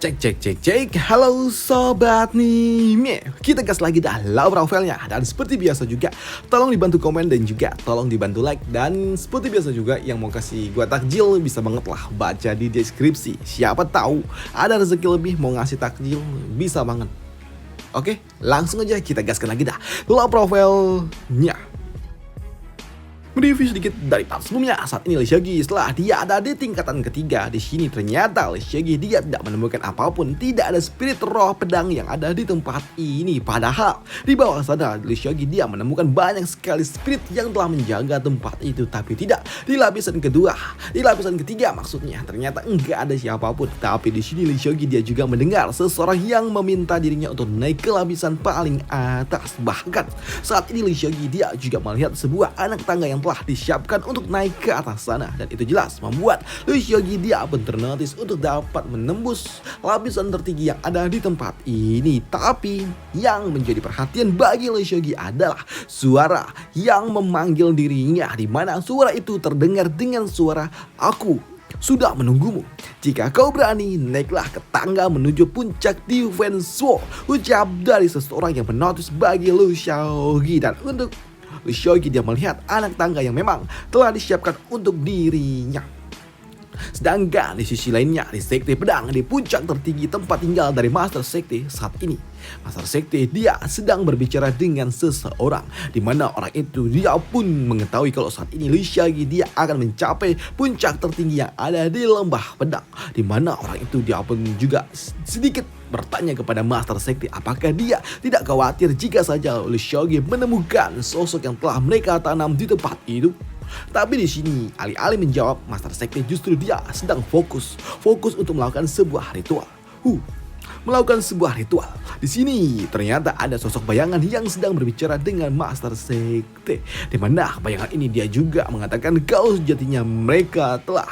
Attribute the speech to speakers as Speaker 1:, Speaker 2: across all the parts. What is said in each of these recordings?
Speaker 1: Cek cek cek cek, halo sobat nih, kita gas lagi dah profilnya. Dan seperti biasa juga, tolong dibantu komen dan juga tolong dibantu like. Dan seperti biasa juga, yang mau kasih gua takjil bisa banget lah baca di deskripsi. Siapa tahu ada rezeki lebih mau ngasih takjil, bisa banget. Oke, langsung aja kita gaskan lagi dah profilnya. Mereview sedikit dari part sebelumnya, saat ini Lee Seok-gi setelah dia ada di tingkatan ketiga. Di sini ternyata Lee Seok-gi dia tidak menemukan apapun, tidak ada spirit roh pedang yang ada di tempat ini. Padahal di bawah sana Lee Seok-gi dia menemukan banyak sekali spirit yang telah menjaga tempat itu, tapi tidak di lapisan kedua, di lapisan ketiga maksudnya. Ternyata enggak ada siapapun. Tapi di sini Lee Seok-gi dia juga mendengar seseorang yang meminta dirinya untuk naik ke lapisan paling atas. Bahkan saat ini Lee Seok-gi dia juga melihat sebuah anak tangga yang telah disiapkan untuk naik ke atas sana, dan itu jelas membuat Lee Seok-gi dia pun ternotis untuk dapat menembus lapisan tertinggi yang ada di tempat ini. Tapi yang menjadi perhatian bagi Lee Seok-gi adalah suara yang memanggil dirinya, di mana suara itu terdengar dengan suara "Aku sudah menunggumu. Jika kau berani, naiklah ke tangga menuju puncak Defense Wall." Ucap dari seseorang yang menotis bagi Lee Seok-gi. Dan untuk Lee Seok-gi dia melihat anak tangga yang memang telah disiapkan untuk dirinya. Sedangkan di sisi lainnya, di sekte pedang di puncak tertinggi tempat tinggal dari Master Sekte saat ini, Master Sekte dia sedang berbicara dengan seseorang, di mana orang itu dia pun mengetahui kalau saat ini Lee Seok-gi dia akan mencapai puncak tertinggi yang ada di lembah pedang, di mana orang itu dia pun juga sedikit bertanya kepada Master Sekte apakah dia tidak khawatir jika saja Lee Seok-gi menemukan sosok yang telah mereka tanam di tempat itu. Tapi di sini alih-alih menjawab, Master Sekte justru dia sedang fokus untuk melakukan sebuah ritual. Melakukan sebuah ritual. Di sini ternyata ada sosok bayangan yang sedang berbicara dengan Master Sekte, di mana bayangan ini dia juga mengatakan kalau sejatinya mereka telah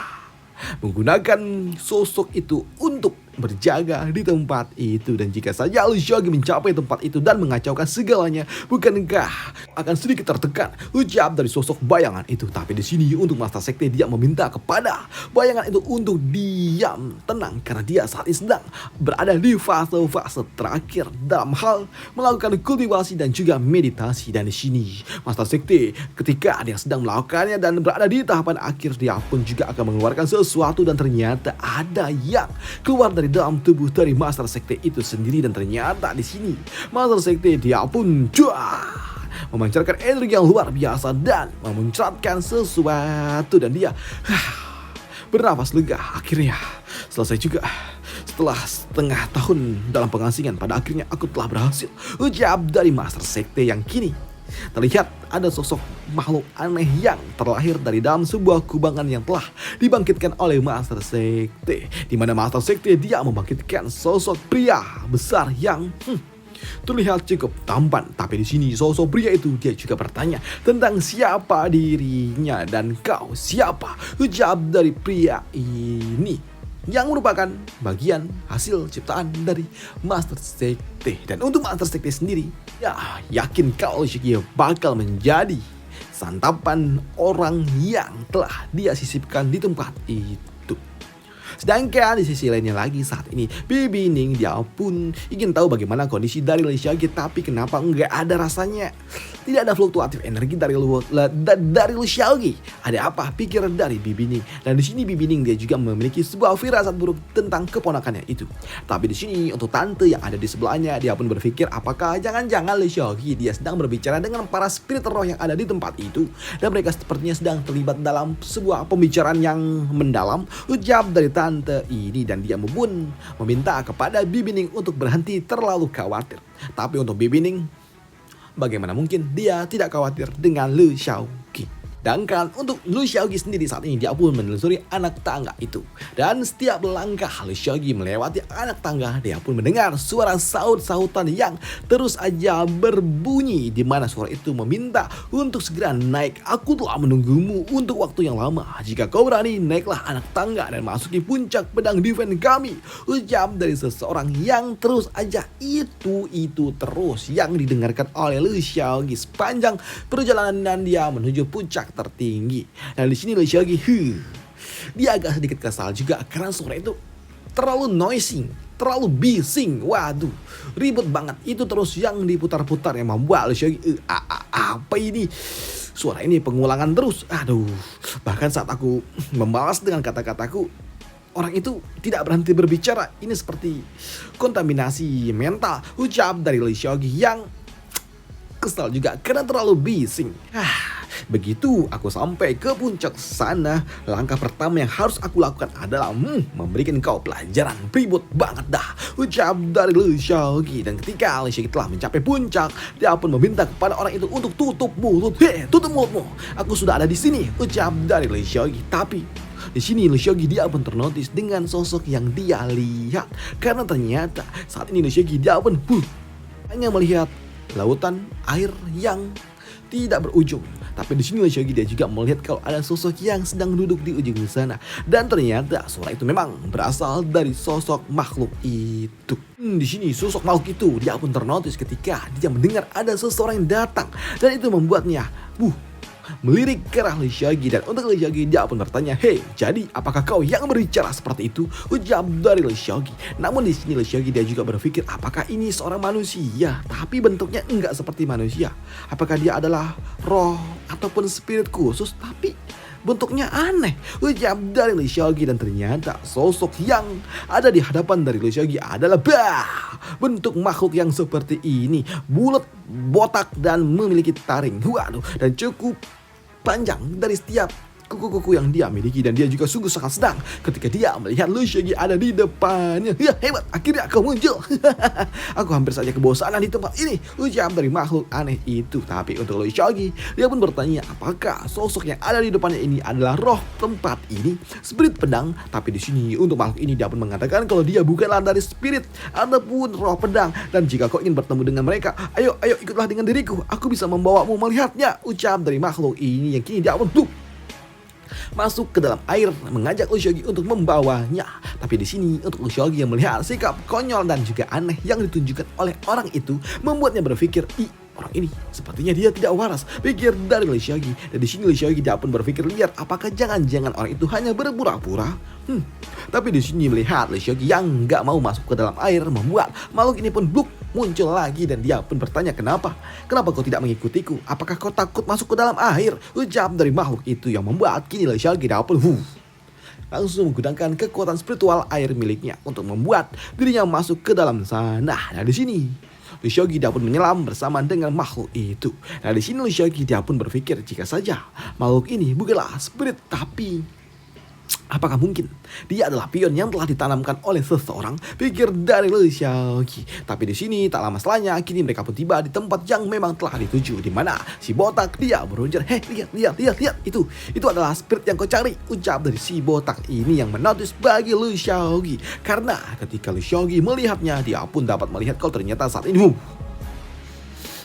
Speaker 1: menggunakan sosok itu untuk berjaga di tempat itu. Dan jika saja Lee Seok-gi mencapai tempat itu dan mengacaukan segalanya, bukankah akan sedikit tertekan, ucap dari sosok bayangan itu. Tapi di sini untuk Master Sekte dia meminta kepada bayangan itu untuk diam tenang, karena dia saat ini sedang berada di fase-fase terakhir dalam hal melakukan kultivasi dan juga meditasi. Dan di sini Master Sekte ketika dia sedang melakukannya dan berada di tahapan akhir, dia pun juga akan mengeluarkan sesuatu, dan ternyata ada yang keluar dari dalam tubuh dari Master Sekte itu sendiri. Dan ternyata di sini Master Sekte dia pun memancarkan energi yang luar biasa dan memuncratkan sesuatu, dan dia bernafas lega. Akhirnya selesai juga. Setelah setengah tahun dalam pengasingan, pada akhirnya aku telah berhasil, ucap dari Master Sekte yang kini terlihat ada sosok makhluk aneh yang terlahir dari dalam sebuah kubangan yang telah dibangkitkan oleh Master Sekte, di mana Master Sekte dia membangkitkan sosok pria besar yang terlihat cukup tampan. Tapi di sini sosok pria itu dia juga bertanya tentang siapa dirinya. Dan kau siapa? Ucap dari pria ini, yang merupakan bagian hasil ciptaan dari Master Sekte. Dan untuk Master Sekte sendiri, ya yakin kalau Lee Seok-gi bakal menjadi santapan orang yang telah dia sisipkan di tempat itu. Sedangkan di sisi lainnya lagi, saat ini Bibi Ning dia pun ingin tahu bagaimana kondisi dari Lee Seok-gi, tapi kenapa nggak ada rasanya, tidak ada fluktuatif energi dari Lee Seok-gi. Ada apa? Pikir dari Bibi Ning. Dan di sini Bibi Ning dia juga memiliki sebuah firasat buruk tentang keponakannya itu. Tapi di sini untuk tante yang ada di sebelahnya, dia pun berpikir apakah jangan-jangan Lee Seok-gi dia sedang berbicara dengan para spirit roh yang ada di tempat itu, dan mereka sepertinya sedang terlibat dalam sebuah pembicaraan yang mendalam, ucap dari tante ini. Dan dia pun meminta kepada Bibi Ning untuk berhenti terlalu khawatir. Tapi untuk Bibi Ning, bagaimana mungkin dia tidak khawatir dengan Lee Seok-gi. Sedangkan untuk Lee Seok-gi sendiri saat ini dia pun menelusuri anak tangga itu. Dan setiap langkah Lee Seok-gi melewati anak tangga, dia pun mendengar suara saut-sautan yang terus aja berbunyi, di mana suara itu meminta untuk segera naik. Aku telah menunggumu untuk waktu yang lama. Jika kau berani, naiklah anak tangga dan masuki puncak pedang defense kami. Ucap dari seseorang yang terus aja itu terus yang didengarkan oleh Lee Seok-gi sepanjang perjalanan dan dia menuju puncak tertinggi. Dan di sini Lee Seok-gi dia agak sedikit kesal juga karena suara itu terlalu noisy, terlalu bising. Waduh, ribet banget. Itu terus yang diputar-putar yang membuat Shaggy apa ini? Suara ini pengulangan terus. Aduh, bahkan saat aku membalas dengan kata-kataku, orang itu tidak berhenti berbicara. Ini seperti kontaminasi mental, ucap dari Lee Seok-gi yang kesal juga karena terlalu bising. Begitu aku sampai ke puncak sana, langkah pertama yang harus aku lakukan adalah memberikan kau pelajaran. Ribut banget dah, ucap dari Lee Seok-gi. Dan ketika Lee Seok-gi telah mencapai puncak, dia pun meminta kepada orang itu untuk tutup mulut. Tutup mulutmu, aku sudah ada di sini, ucap dari Lee Seok-gi. Tapi di sini Lee Seok-gi dia pun ternotis dengan sosok yang dia lihat, karena ternyata saat ini Lee Seok-gi dia pun hanya melihat lautan air yang tidak berujung. Tapi di sini Lee Seok-gi dia juga melihat kalau ada sosok yang sedang duduk di ujung sana. Dan ternyata suara itu memang berasal dari sosok makhluk itu. Di sini sosok makhluk itu dia pun ternotis ketika dia mendengar ada seseorang yang datang. Dan itu membuatnya melirik ke arah Lee Seok-gi. Dan untuk Lee Seok-gi dia pun bertanya, "Hei, jadi apakah kau yang berbicara seperti itu?" Ucap dari Lee Seok-gi. Namun di sini Lee Seok-gi dia juga berpikir, apakah ini seorang manusia tapi bentuknya enggak seperti manusia? Apakah dia adalah roh ataupun spirit khusus tapi bentuknya aneh? Ucap dari Lee Seok-gi. Dan ternyata sosok yang ada di hadapan dari Lee Seok-gi adalah bentuk makhluk yang seperti ini, bulat, botak, dan memiliki taring. Waduh, dan cukup panjang dari setiap kuku-kuku yang dia miliki. Dan dia juga sungguh sangat senang ketika dia melihat Lee Seok-gi ada di depannya. Ya, hebat, akhirnya kau muncul. Aku hampir saja kebosanan di tempat ini, ucap dari makhluk aneh itu. Tapi untuk Lee Seok-gi dia pun bertanya, apakah sosok yang ada di depannya ini adalah roh tempat ini, spirit pedang? Tapi di sini untuk makhluk ini dia pun mengatakan kalau dia bukanlah dari spirit ataupun roh pedang, dan jika kau ingin bertemu dengan mereka, ayo ikutlah dengan diriku, aku bisa membawamu melihatnya, ucap dari makhluk ini yang kini dia pun masuk ke dalam air, mengajak Lee Seok-gi untuk membawanya. Tapi di sini untuk Lee Seok-gi yang melihat sikap konyol dan juga aneh yang ditunjukkan oleh orang itu membuatnya berpikir, orang ini sepertinya dia tidak waras, pikir dari Lee Seok-gi. Dan di sini Lee Seok-gi dia pun berpikir liar, apakah jangan-jangan orang itu hanya berpura-pura? Tapi di sini melihat Lee Seok-gi yang nggak mau masuk ke dalam air membuat makhluk ini pun muncul lagi. Dan dia pun bertanya, kenapa kau tidak mengikutiku? Apakah kau takut masuk ke dalam air? Ucap dari makhluk itu yang membuat kini Lee Seok-gi dia pun langsung menggunakan kekuatan spiritual air miliknya untuk membuat dirinya masuk ke dalam sana. Nah di sini Lee Seok-gi dia pun menyelam bersama dengan makhluk itu. Nah di sini Lee Seok-gi dia pun berpikir, jika saja makhluk ini bukanlah spirit, tapi apakah mungkin dia adalah pion yang telah ditanamkan oleh seseorang, pikir dari Lee Seok-gi. Tapi di sini tak lama setelahnya kini mereka pun tiba di tempat yang memang telah dituju, di mana si botak dia berujar, lihat, itu adalah spirit yang kau cari, ucap dari si botak ini yang menotis bagi Lee Seok-gi. Karena ketika Lee Seok-gi melihatnya, dia pun dapat melihat kalau ternyata saat ini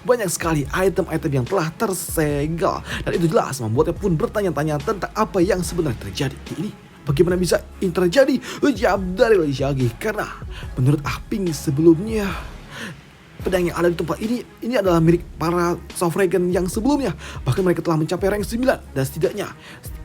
Speaker 1: banyak sekali item-item yang telah tersegel. Dan itu jelas membuatnya pun bertanya-tanya tentang apa yang sebenarnya terjadi. Ini bagaimana bisa ini terjadi? Ucap dari Lee Seok-gi. Karena menurut Aping sebelumnya, pedang yang ada di tempat ini adalah milik para Sovereign yang sebelumnya. Bahkan mereka telah mencapai rank 9. Dan setidaknya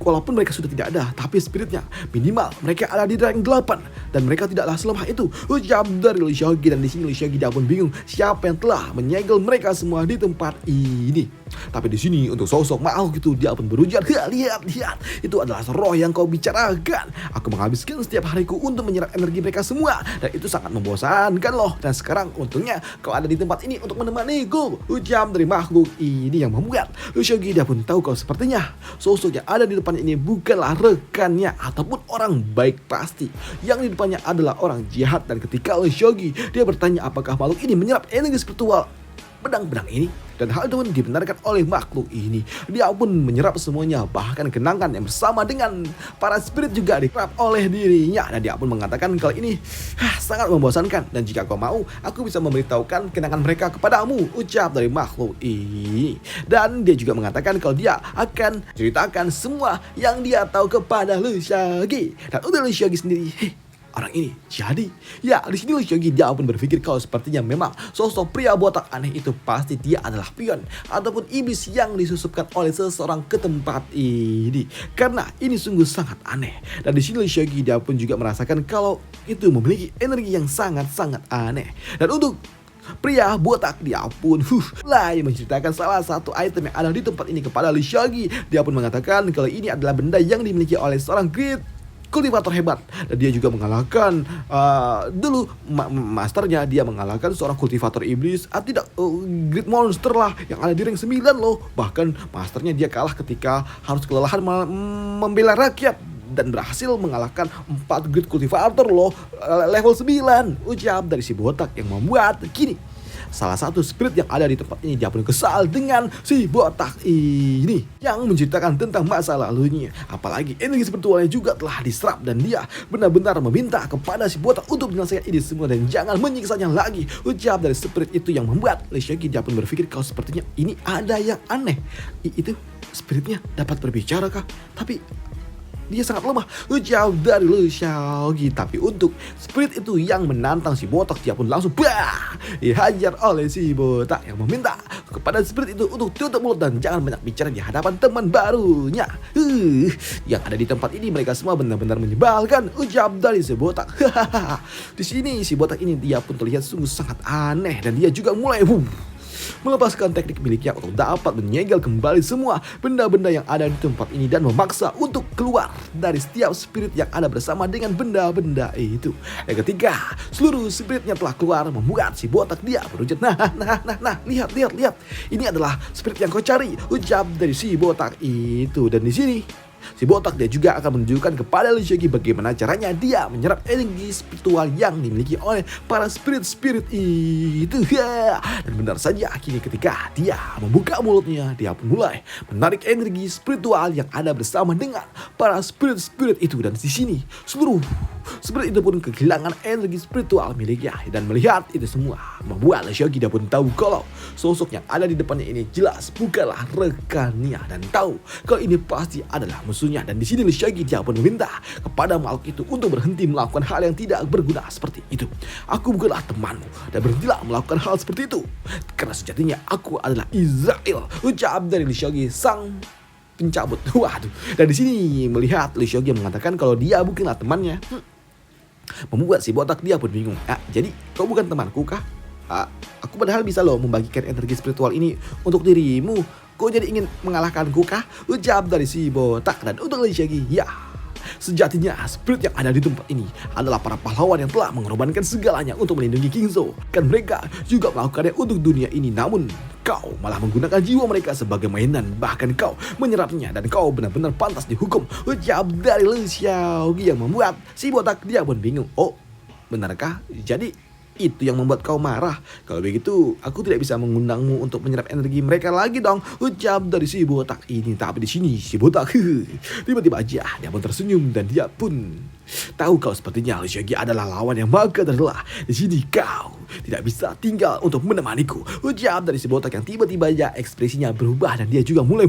Speaker 1: walaupun mereka sudah tidak ada, tapi spiritnya minimal mereka ada di rank 8. Dan mereka tidaklah selemah itu, ucap dari Lee Seok-gi. Dan di sini Lee Seok-gi dia pun bingung siapa yang telah menyegel mereka semua di tempat ini. Tapi di sini untuk sosok makhluk itu dia pun berujar, lihat, itu adalah roh yang kau bicarakan. Aku menghabiskan setiap hariku untuk menyerap energi mereka semua, dan itu sangat membosankan loh. Dan sekarang untungnya kau ada di tempat ini untuk menemaniku, ucap dari makhluk ini yang membuat Lee Seok-gi dia pun tahu kalau sepertinya sosok yang ada di depan ini bukanlah rekannya ataupun orang baik pasti. Yang di depannya adalah orang jahat. Dan ketika Lee Seok-gi dia bertanya apakah makhluk ini menyerap energi spiritual pedang-pedang ini, dan hal itu pun dibenarkan oleh makhluk ini. Dia pun menyerap semuanya, bahkan kenangan yang bersama dengan para spirit juga diserap oleh dirinya. Dan dia pun mengatakan kalau ini sangat membosankan, dan jika kau mau, aku bisa memberitahukan kenangan mereka kepadamu, ucap dari makhluk ini. Dan dia juga mengatakan kalau dia akan ceritakan semua yang dia tahu kepada Lee Seok-gi. Dan untuk Lee Seok-gi sendiri, orang ini. Jadi, ya di sini Lee Seok-gi dia pun berpikir kalau sepertinya memang sosok pria botak aneh itu pasti dia adalah pion ataupun iblis yang disusupkan oleh seseorang ke tempat ini. Karena ini sungguh sangat aneh. Dan di sini Lee Seok-gi dia pun juga merasakan kalau itu memiliki energi yang sangat-sangat aneh. Dan untuk pria botak dia pun mulai menceritakan salah satu item yang ada di tempat ini kepada Lee Seok-gi. Dia pun mengatakan kalau ini adalah benda yang dimiliki oleh seorang great kultivator hebat, dan dia juga mengalahkan dulu masternya. Dia mengalahkan seorang kultivator iblis, tidak great monster lah yang ada di rank 9 loh. Bahkan masternya dia kalah ketika harus kelelahan membela rakyat dan berhasil mengalahkan 4 great kultivator loh level 9. Ucap dari si botak yang membuat kini salah satu spirit yang ada di tempat ini dia pun kesal dengan si botak ini yang menceritakan tentang masa lalunya. Apalagi energi spiritualnya juga telah diserap dan dia benar-benar meminta kepada si botak untuk menyelesaikan ini semua dan jangan menyiksanya lagi. Ucap dari spirit itu yang membuat Lee Seok-gi dia pun berpikir kalau sepertinya ini ada yang aneh. Itu spiritnya dapat berbicara kah? Tapi dia sangat lemah, jauh dari Lee Seok-gi. Tapi untuk spirit itu yang menantang si botak, dia pun langsung dihajar oleh si botak yang meminta kepada spirit itu untuk tutup mulut dan jangan banyak bicara di hadapan teman barunya. Yang ada di tempat ini mereka semua benar-benar menyebalkan, ucap dari si botak. Di sini si botak ini dia pun terlihat sungguh sangat aneh dan dia juga mulai melepaskan teknik miliknya untuk dapat menyegel kembali semua benda-benda yang ada di tempat ini dan memaksa untuk keluar dari setiap spirit yang ada bersama dengan benda-benda itu. Yang ketiga, seluruh spiritnya telah keluar membuat si botak dia berujar, nah, lihat. Ini adalah spirit yang kau cari, ucap dari si botak itu. Dan di sini si botak dia juga akan menunjukkan kepada Lee Seok-gi bagaimana caranya dia menyerap energi spiritual yang dimiliki oleh para spirit-spirit itu. Dan benar saja kini ketika dia membuka mulutnya, dia pun mulai menarik energi spiritual yang ada bersama dengan para spirit-spirit itu. Dan di sini seluruh spirit itu pun kehilangan energi spiritual miliknya. Dan melihat itu semua membuat Lee Seok-gi dia pun tahu kalau sosok yang ada di depannya ini jelas bukanlah rekannya dan tahu kalau ini pasti adalah musuhnya. Dan di sini Lee Seok-gi dia pun meminta kepada makhluk itu untuk berhenti melakukan hal yang tidak berguna seperti itu. Aku bukanlah temanmu dan berhentilah melakukan hal seperti itu karena sejatinya aku adalah Israel, ucap dari Lee Seok-gi sang pencabut. Waduh. Dan di sini melihat Lee Seok-gi mengatakan kalau dia bukanlah temannya, membuat si botak dia pun bingung. Jadi kau bukan temanku kah? Aku padahal bisa loh membagikan energi spiritual ini untuk dirimu. Kau jadi ingin mengalahkanku kah? Ucap dari si botak. Dan untuk Lee Seok-gi, ya, sejatinya spirit yang ada di tempat ini adalah para pahlawan yang telah mengorbankan segalanya untuk melindungi Kingzo. Kan mereka juga melakukannya untuk dunia ini, namun kau malah menggunakan jiwa mereka sebagai mainan. Bahkan kau menyerapnya dan kau benar-benar pantas dihukum, ucap dari Lee Seok-gi yang membuat si botak dia pun bingung. Oh, benarkah? Jadi itu yang membuat kau marah? Kalau begitu, aku tidak bisa mengundangmu untuk menyerap energi mereka lagi dong, ucap dari si botak ini. Tapi di sini si botak tiba-tiba aja dia pun tersenyum dan dia pun tahu kalau sepertinya Lee Seok-gi adalah lawan yang maka adalah di sini kau tidak bisa tinggal untuk menemaniku, ucap dari si botak yang tiba-tiba aja ekspresinya berubah dan dia juga mulai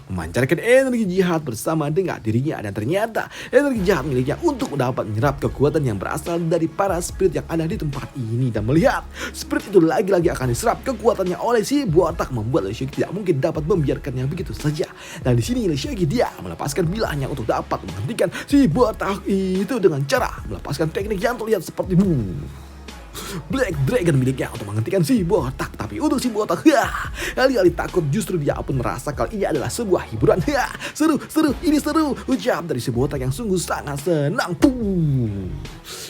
Speaker 1: memancarkan energi jihad bersama dengan dirinya. Dan ternyata energi jahat miliknya untuk dapat menyerap kekuatan yang berasal dari para spirit yang ada di tempat ini. Dan melihat spirit itu lagi-lagi akan diserap kekuatannya oleh si botak, membuat Lee Seok-gi tidak mungkin dapat membiarkannya begitu saja. Dan di sini Lee Seok-gi dia melepaskan bilahnya untuk dapat menghentikan si botak itu dengan cara melepaskan teknik yang terlihat seperti Black Dragon miliknya untuk menghentikan si botak. Tapi untuk si botak, alih-alih takut justru dia pun merasa kalau ini adalah sebuah hiburan. Seru, ini seru, ucap dari si botak yang sungguh sangat senang.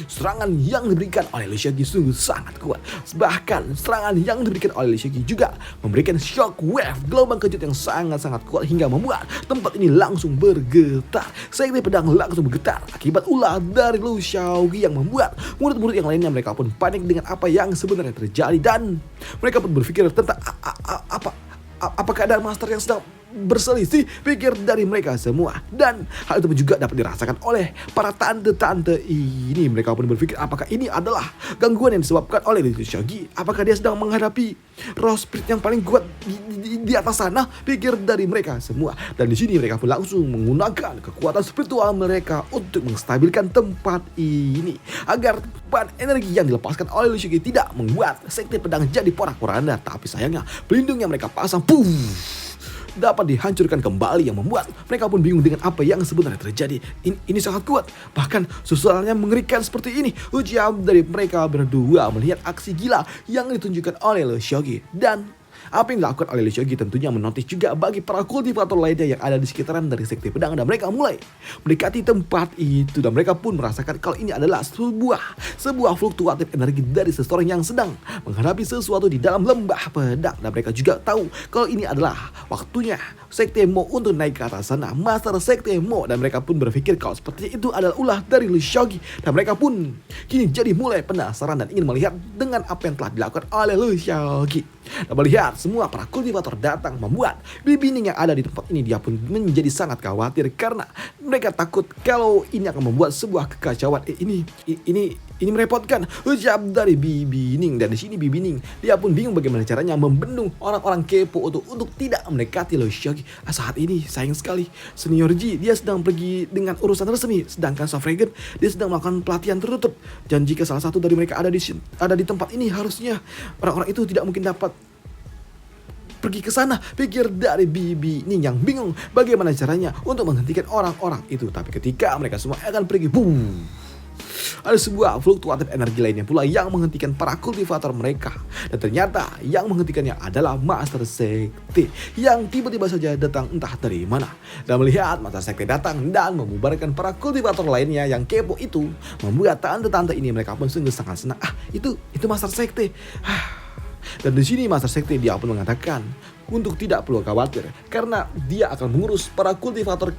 Speaker 1: Serangan yang diberikan oleh Lee Seok-gi sungguh sangat kuat. Bahkan serangan yang diberikan oleh Lee Seok-gi juga memberikan shock wave, gelombang kejut yang sangat-sangat kuat hingga membuat tempat ini langsung bergetar. Sekte pedang langsung bergetar akibat ulah dari Lee Seok-gi yang membuat murid-murid yang lainnya mereka pun panik dengan apa yang sebenarnya terjadi dan mereka pun berpikir tentang apa keadaan master yang sedang berselisih pikir dari mereka semua. Dan hal itu juga dapat dirasakan oleh para tante-tante ini. Mereka pun berpikir apakah ini adalah gangguan yang disebabkan oleh Shaggy. Apakah dia sedang menghadapi roh spirit yang paling kuat di atas sana, pikir dari mereka semua. Dan di sini mereka pun langsung menggunakan kekuatan spiritual mereka untuk menstabilkan tempat ini agar bahan energi yang dilepaskan oleh Shaggy tidak membuat sekte pedang jadi porak-poranda. Tapi sayangnya pelindung yang mereka pasang dapat dihancurkan kembali, yang membuat mereka pun bingung dengan apa yang sebenarnya terjadi. Ini sangat kuat, bahkan susulannya mengerikan seperti ini. Ujar dari mereka berdua melihat aksi gila yang ditunjukkan oleh Shaggy. Dan apa yang dilakukan oleh Shaggy tentunya menotis juga bagi para kultivator lainnya yang ada di sekitaran dari sekte pedang. Dan mereka mulai mendekati tempat itu, dan mereka pun merasakan kalau ini adalah sebuah fluktuatif energi dari seseorang yang sedang menghadapi sesuatu di dalam lembah pedang. Dan mereka juga tahu kalau ini adalah waktunya sekte Mo untuk naik ke atas sana, Master Sekte Mo. Dan mereka pun berpikir kalau seperti itu adalah ulah dari Shaggy. Dan mereka pun kini jadi mulai penasaran dan ingin melihat dengan apa yang telah dilakukan oleh Shaggy. Dan melihat semua para kultivator datang, membuat Bibi Ning yang ada di tempat ini dia pun menjadi sangat khawatir karena mereka takut kalau ini akan membuat sebuah kekacauan. Ini merepotkan, ucap dari Bibi Ning. Dan di sini Bibi Ning dia pun bingung bagaimana caranya membendung orang-orang kepo untuk tidak mendekati Shaggy. Saat ini sayang sekali Senior G dia sedang pergi dengan urusan resmi, sedangkan Safragan dia sedang melakukan pelatihan tertutup. Dan jika salah satu dari mereka ada di tempat ini, harusnya orang-orang itu tidak mungkin dapat pergi ke sana, pikir dari Bibi Ning yang bingung bagaimana caranya untuk menghentikan orang-orang itu. Tapi ketika mereka semua akan pergi, boom, ada sebuah fluktuatif energi lainnya pula yang menghentikan para kultivator mereka. Dan ternyata yang menghentikannya adalah Master Sekte yang tiba-tiba saja datang entah dari mana. Dan melihat Master Sekte datang dan membubarkan para kultivator lainnya yang kepo itu, membuat tante-tante ini mereka pun sungguh sangat senang. Itu Master Sekte. Dan di sini Master Sekte dia pun mengatakan untuk tidak perlu khawatir karena dia akan mengurus para kultivator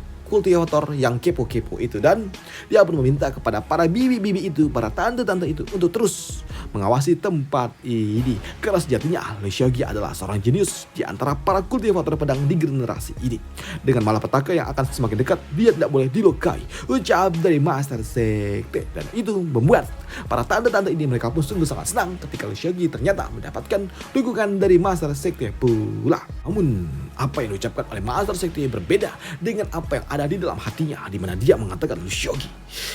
Speaker 1: yang kepo-kepo itu. Dan dia pun meminta kepada para bibi-bibi itu, para tante-tante itu untuk terus mengawasi tempat ini karena sejatinya Shaggy adalah seorang jenius di antara para kultivator pedang di generasi ini. Dengan malapetaka yang akan semakin dekat, dia tidak boleh dilukai, ucap dari Master Sekte. Dan itu membuat para tante-tante ini mereka pun sungguh sangat senang ketika Shaggy ternyata mendapatkan dukungan dari Master Sekte pula. Namun apa yang diucapkan oleh Master Sekte berbeda dengan apa yang ada di dalam hatinya, di mana dia mengatakan, Shaggy,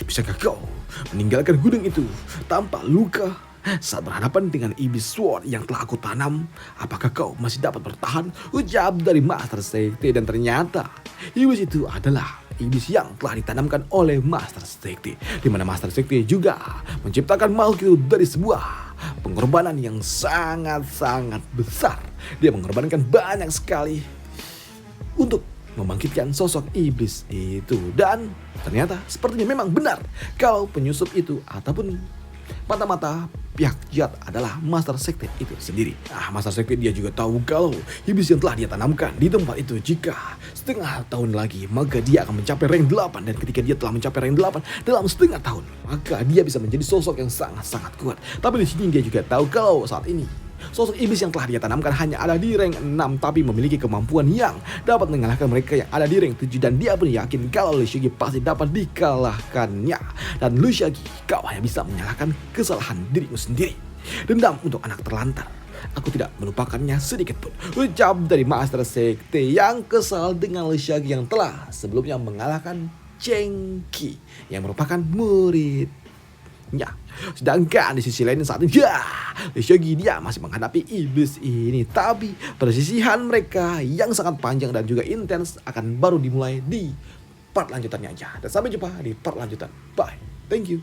Speaker 1: bisakah kau meninggalkan gunung itu tanpa luka? Saat berhadapan dengan iblis sword yang telah aku tanam, apakah kau masih dapat bertahan? Ucap dari Master Sekte. Dan ternyata iblis itu adalah iblis yang telah ditanamkan oleh Master Sekte, di mana Master Sekte juga menciptakan makhluk itu dari sebuah pengorbanan yang sangat-sangat besar. Dia mengorbankan banyak sekali untuk membangkitkan sosok iblis itu. Dan ternyata sepertinya memang benar kalau penyusup itu ataupun mata-mata pihak jahat adalah Master Sekte itu sendiri. Master Sekte dia juga tahu kalau iblis yang telah dia tanamkan di tempat itu, jika setengah tahun lagi maka dia akan mencapai rank 8. Dan ketika dia telah mencapai rank 8 dalam setengah tahun, maka dia bisa menjadi sosok yang sangat-sangat kuat. Tapi di sini dia juga tahu kalau saat ini sosok iblis yang telah dia tanamkan hanya ada di rank 6, tapi memiliki kemampuan yang dapat mengalahkan mereka yang ada di rank 7. Dan dia pun yakin kalau Shaggy pasti dapat dikalahkannya. Dan Shaggy, kau hanya bisa menyalahkan kesalahan dirimu sendiri. Dendam untuk anak terlantar, aku tidak melupakannya sedikit pun, ucap dari Master Sekte yang kesal dengan Shaggy yang telah sebelumnya mengalahkan Chengki yang merupakan muridnya. Sedangkan di sisi lain saat ini Shaggy dia masih menghadapi iblis ini. Tapi persisihan mereka yang sangat panjang dan juga intens akan baru dimulai di part lanjutannya aja. Dan sampai jumpa di part lanjutan. Bye. Thank you.